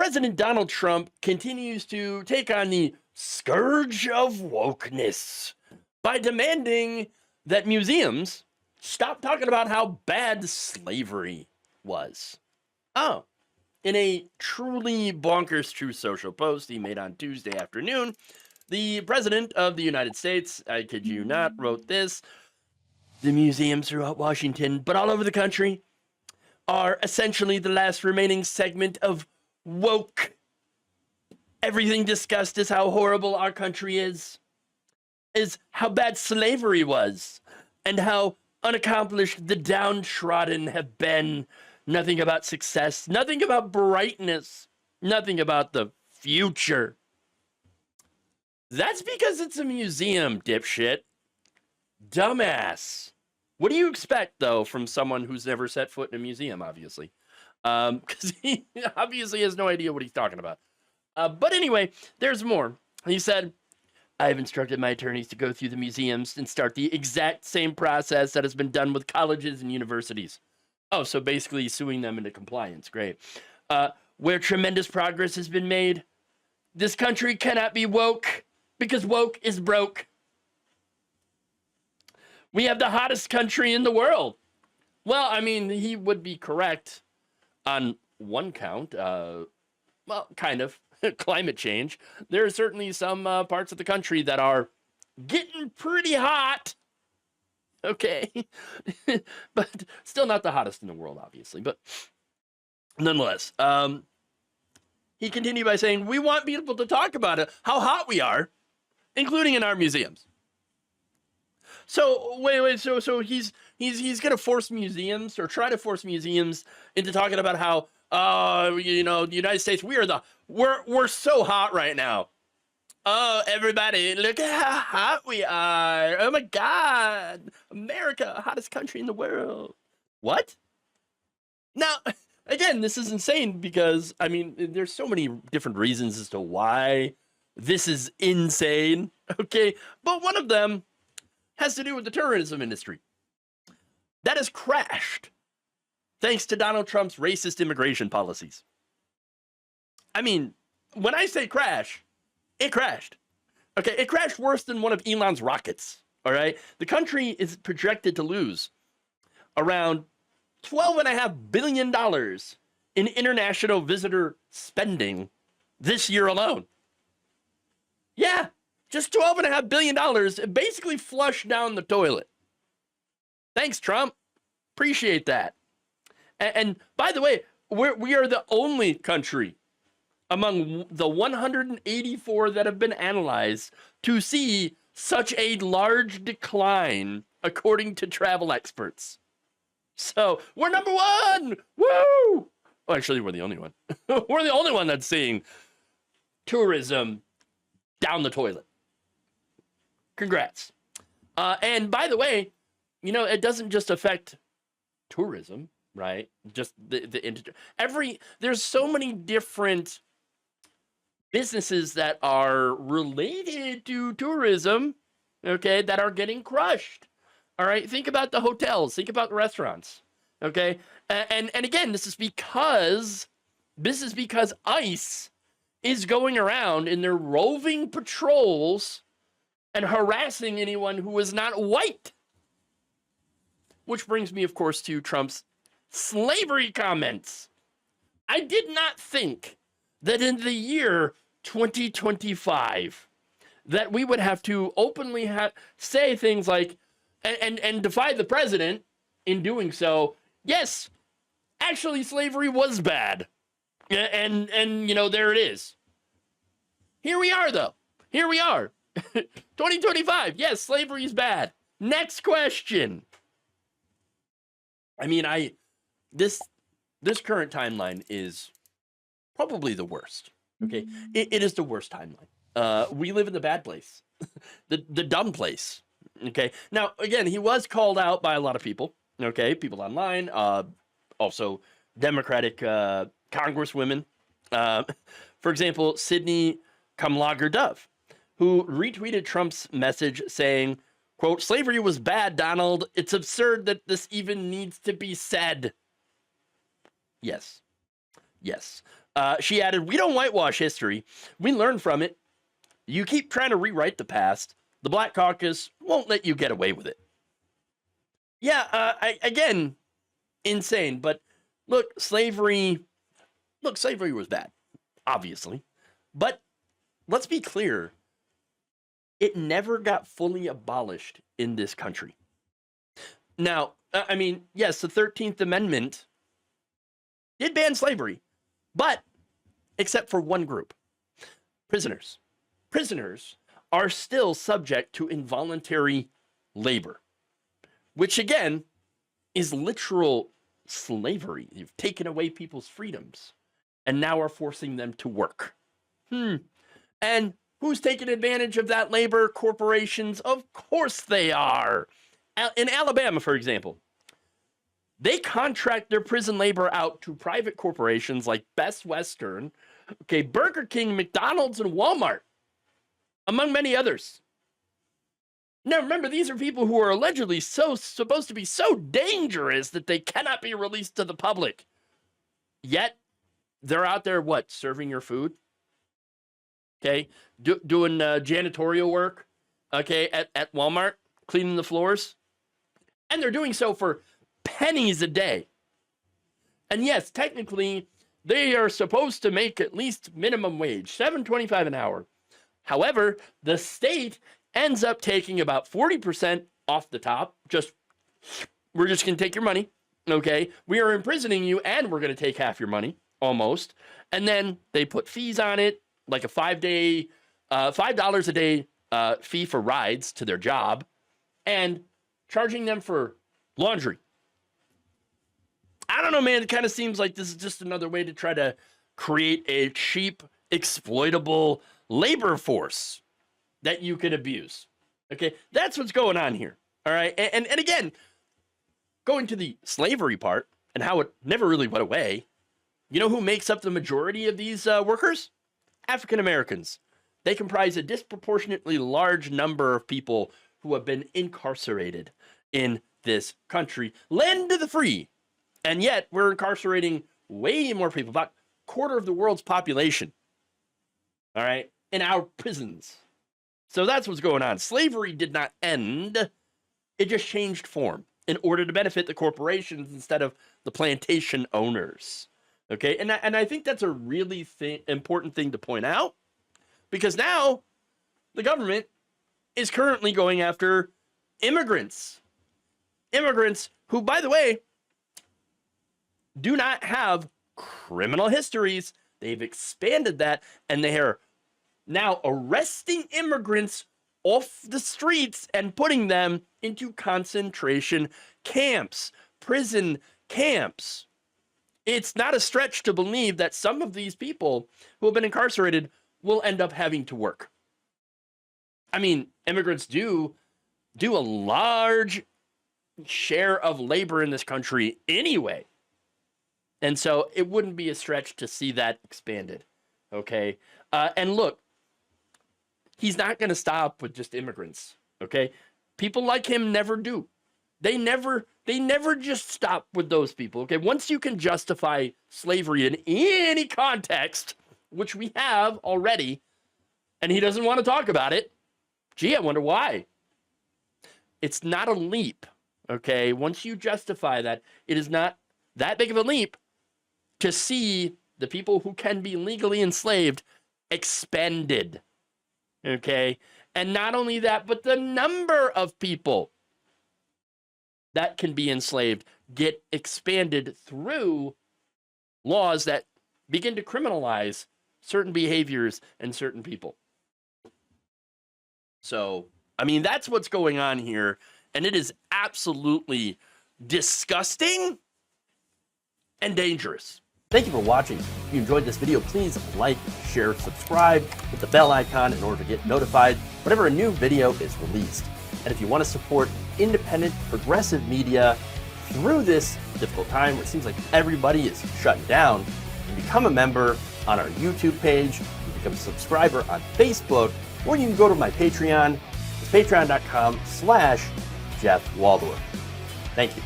President Donald Trump continues to take on the scourge of wokeness by demanding that museums stop talking about how bad slavery was. Oh, in a truly bonkers True Social post he made on Tuesday afternoon, the President of the United States, I kid you not, wrote this. The museums throughout Washington, but all over the country, are essentially the last remaining segment of woke. Everything discussed is how horrible our country is how bad slavery was, and how unaccomplished the downtrodden have been. Nothing about success, nothing about brightness, nothing about the future. That's because it's a museum, dipshit. Dumbass. What do you expect, though, from someone who's never set foot in a museum, obviously? Because he obviously has no idea what he's talking about. But anyway, there's more. He said, I have instructed my attorneys to go through the museums and start the exact same process that has been done with colleges and universities. Oh, so basically suing them into compliance. Great. Where tremendous progress has been made, this country cannot be woke because woke is broke. We have the hottest country in the world. Well, I mean, he would be correct on one count. Well, kind of. Climate change. There are certainly some parts of the country that are getting pretty hot. Okay. But still not the hottest in the world, obviously. But nonetheless, he continued by saying, we want people to talk about it, how hot we are, including in our museums. So wait. So he's gonna force museums, or try to force museums, into talking about how the United States, we're so hot right now. Oh, everybody, look at how hot we are. Oh my God, America, hottest country in the world. What? Now, again, this is insane because, I mean, there's so many different reasons as to why this is insane. Okay, but one of them has to do with the tourism industry. That has crashed thanks to Donald Trump's racist immigration policies. I mean, when I say crash, it crashed. Okay, it crashed worse than one of Elon's rockets, all right? The country is projected to lose around $12.5 billion in international visitor spending this year alone. Yeah, just $12.5 billion basically flushed down the toilet. Thanks, Trump. Appreciate that. And by the way, we are the only country among the 184 that have been analyzed to see such a large decline, according to travel experts. So we're number one. Woo! Oh, actually, we're the only one. We're the only one that's seeing tourism down the toilet. Congrats. And by the way, it doesn't just affect tourism, right? Just the industry. There's so many different businesses that are related to tourism, okay, that are getting crushed. All right, think about the hotels, think about the restaurants, okay? And again, this is because ICE is going around in their roving patrols and harassing anyone who is not white. Which brings me, of course, to Trump's slavery comments. I did not think that in the year 2025 that we would have to openly say things like, and defy the president in doing so. Yes, actually, slavery was bad. And there it is. Here we are, though. Here we are. 2025. Yes, slavery is bad. Next question. I mean, this current timeline is probably the worst. Okay, it is the worst timeline. We live in the bad place, the dumb place. Okay, now again, he was called out by a lot of people. Okay, people online, also Democratic congresswomen. For example, Sydney Kamlager-Dove, who retweeted Trump's message saying, quote, "Slavery was bad, Donald. It's absurd that this even needs to be said." Yes. She added, "We don't whitewash history. We learn from it. You keep trying to rewrite the past. The Black Caucus won't let you get away with it." Yeah, again, insane. But look, slavery was bad, obviously. But let's be clear, it never got fully abolished in this country. Now, I mean, yes, the 13th Amendment did ban slavery, but except for one group, prisoners. Prisoners are still subject to involuntary labor, which again is literal slavery. You've taken away people's freedoms and now are forcing them to work. And who's taking advantage of that labor? Corporations. Of course they are. In Alabama, for example, they contract their prison labor out to private corporations like Best Western, Burger King, McDonald's, and Walmart, among many others. Now, remember, these are people who are allegedly supposed to be so dangerous that they cannot be released to the public. Yet, they're out there, serving your food? Doing janitorial work, at Walmart, cleaning the floors. And they're doing so for pennies a day. And yes, technically, they are supposed to make at least minimum wage, $7.25 an hour. However, the state ends up taking about 40% off the top. We're just going to take your money, We are imprisoning you, and we're going to take half your money, almost. And then they put fees on it, like a $5 a day fee for rides to their job, and charging them for laundry. I don't know, man. It kind of seems like this is just another way to try to create a cheap, exploitable labor force that you can abuse. That's what's going on here. All right. And again, going to the slavery part and how it never really went away. You know who makes up the majority of these workers? African Americans. They comprise a disproportionately large number of people who have been incarcerated in this country. Land of the free. And yet we're incarcerating way more people, about a quarter of the world's population. All right. In our prisons. So that's what's going on. Slavery did not end. It just changed form in order to benefit the corporations instead of the plantation owners. And I think that's a really important thing to point out, because now the government is currently going after immigrants. Immigrants who, by the way, do not have criminal histories. They've expanded that, and they are now arresting immigrants off the streets and putting them into concentration camps, prison camps. It's not a stretch to believe that some of these people who have been incarcerated will end up having to work. I mean, immigrants do a large share of labor in this country anyway. And so it wouldn't be a stretch to see that expanded. And look, he's not going to stop with just immigrants. People like him never do. They never just stop with those people. Once you can justify slavery in any context, which we have already, and he doesn't want to talk about it, gee, I wonder why. It's not a leap. Once you justify that, it is not that big of a leap to see the people who can be legally enslaved expended. And not only that, but the number of people that can be enslaved get expanded through laws that begin to criminalize certain behaviors and certain people. So, I mean, that's what's going on here. And it is absolutely disgusting and dangerous. Thank you for watching. If you enjoyed this video, please like, share, subscribe, hit the bell icon in order to get notified whenever a new video is released. And if you want to support independent, progressive media through this difficult time where it seems like everybody is shutting down, you can become a member on our YouTube page, you can become a subscriber on Facebook, or you can go to my Patreon. It's patreon.com/Jeff Waldorf. Thank you.